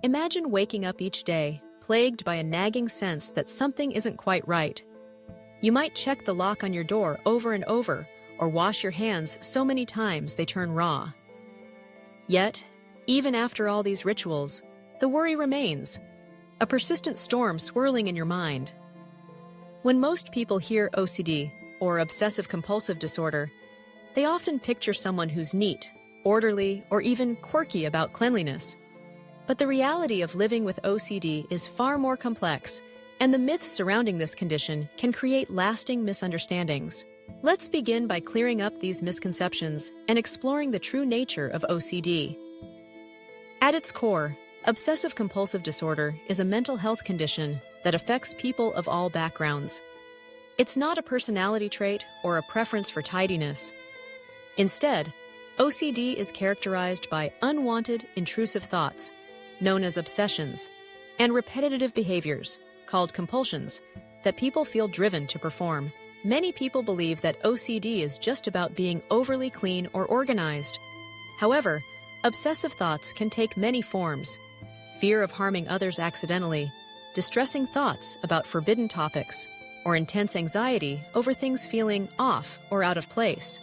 Imagine waking up each day, plagued by a nagging sense that something isn't quite right. You might check the lock on your door over and over, or wash your hands so many times they turn raw. Yet, even after all these rituals, the worry remains, a persistent storm swirling in your mind. When most people hear OCD, or obsessive-compulsive disorder, they often picture someone who's neat, orderly, or even quirky about cleanliness. But the reality of living with OCD is far more complex, and the myths surrounding this condition can create lasting misunderstandings. Let's begin by clearing up these misconceptions and exploring the true nature of OCD. At its core, obsessive-compulsive disorder is a mental health condition that affects people of all backgrounds. It's not a personality trait or a preference for tidiness. Instead, OCD is characterized by unwanted, intrusive thoughts, known as obsessions, and repetitive behaviors, called compulsions, that people feel driven to perform. Many people believe that OCD is just about being overly clean or organized. However, obsessive thoughts can take many forms: fear of harming others accidentally, distressing thoughts about forbidden topics, or intense anxiety over things feeling off or out of place.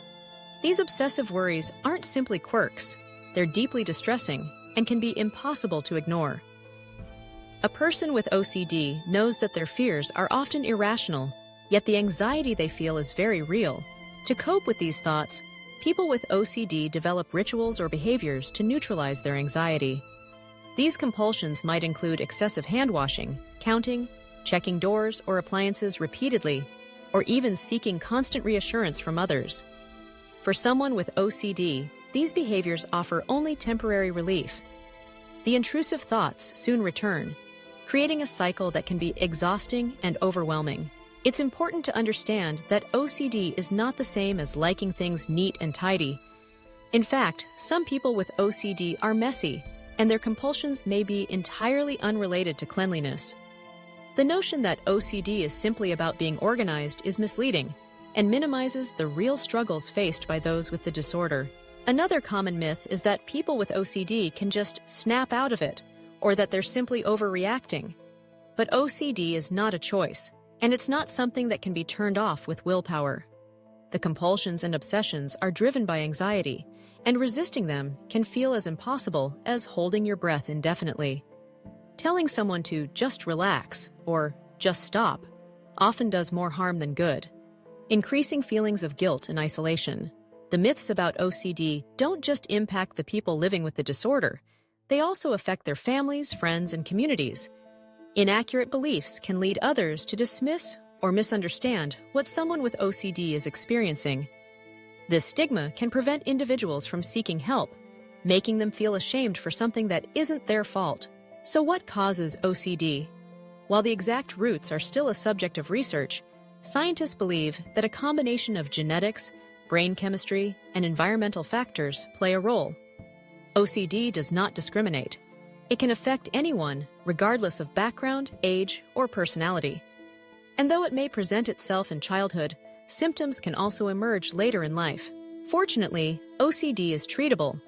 These obsessive worries aren't simply quirks, they're deeply distressing and can be impossible to ignore. A person with OCD knows that their fears are often irrational, yet the anxiety they feel is very real. To cope with these thoughts, people with OCD develop rituals or behaviors to neutralize their anxiety. These compulsions might include excessive hand-washing, counting, checking doors or appliances repeatedly, or even seeking constant reassurance from others. For someone with OCD, these behaviors offer only temporary relief. The intrusive thoughts soon return, creating a cycle that can be exhausting and overwhelming. It's important to understand that OCD is not the same as liking things neat and tidy. In fact, some people with OCD are messy, and their compulsions may be entirely unrelated to cleanliness. The notion that OCD is simply about being organized is misleading and minimizes the real struggles faced by those with the disorder. Another common myth is that people with OCD can just snap out of it, or that they're simply overreacting. But OCD is not a choice, and it's not something that can be turned off with willpower. The compulsions and obsessions are driven by anxiety, and resisting them can feel as impossible as holding your breath indefinitely. Telling someone to just relax or just stop often does more harm than good, increasing feelings of guilt and isolation. The myths about OCD don't just impact the people living with the disorder, they also affect their families, friends, and communities. Inaccurate beliefs can lead others to dismiss or misunderstand what someone with OCD is experiencing. This stigma can prevent individuals from seeking help, making them feel ashamed for something that isn't their fault. So what causes OCD? While the exact roots are still a subject of research, scientists believe that a combination of genetics, brain chemistry, and environmental factors play a role. OCD does not discriminate. It can affect anyone, regardless of background, age, or personality. And though it may present itself in childhood, symptoms can also emerge later in life. Fortunately, OCD is treatable.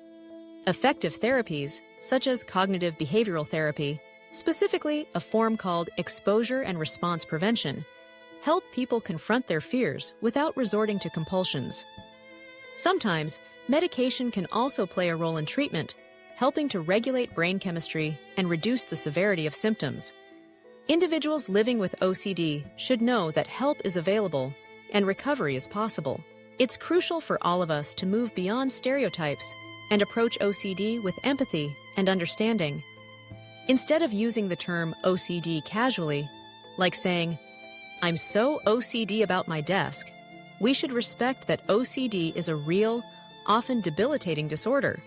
Effective therapies, such as cognitive behavioral therapy, specifically a form called exposure and response prevention, help people confront their fears without resorting to compulsions. Sometimes, medication can also play a role in treatment, helping to regulate brain chemistry and reduce the severity of symptoms. Individuals living with OCD should know that help is available and recovery is possible. It's crucial for all of us to move beyond stereotypes and approach OCD with empathy and understanding. Instead of using the term OCD casually, like saying, "I'm so OCD about my desk," we should respect that OCD is a real, often debilitating disorder.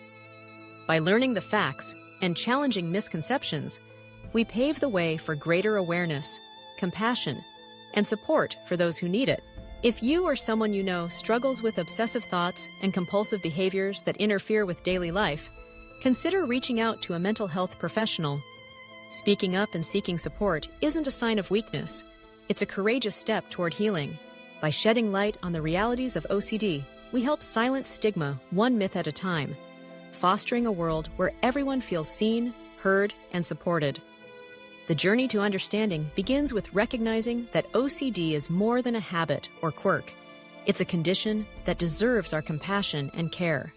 By learning the facts and challenging misconceptions, we pave the way for greater awareness, compassion, and support for those who need it. If you or someone you know struggles with obsessive thoughts and compulsive behaviors that interfere with daily life, consider reaching out to a mental health professional. Speaking up and seeking support isn't a sign of weakness. It's a courageous step toward healing. By shedding light on the realities of OCD, we help silence stigma one myth at a time, fostering a world where everyone feels seen, heard, and supported. The journey to understanding begins with recognizing that OCD is more than a habit or quirk. It's a condition that deserves our compassion and care.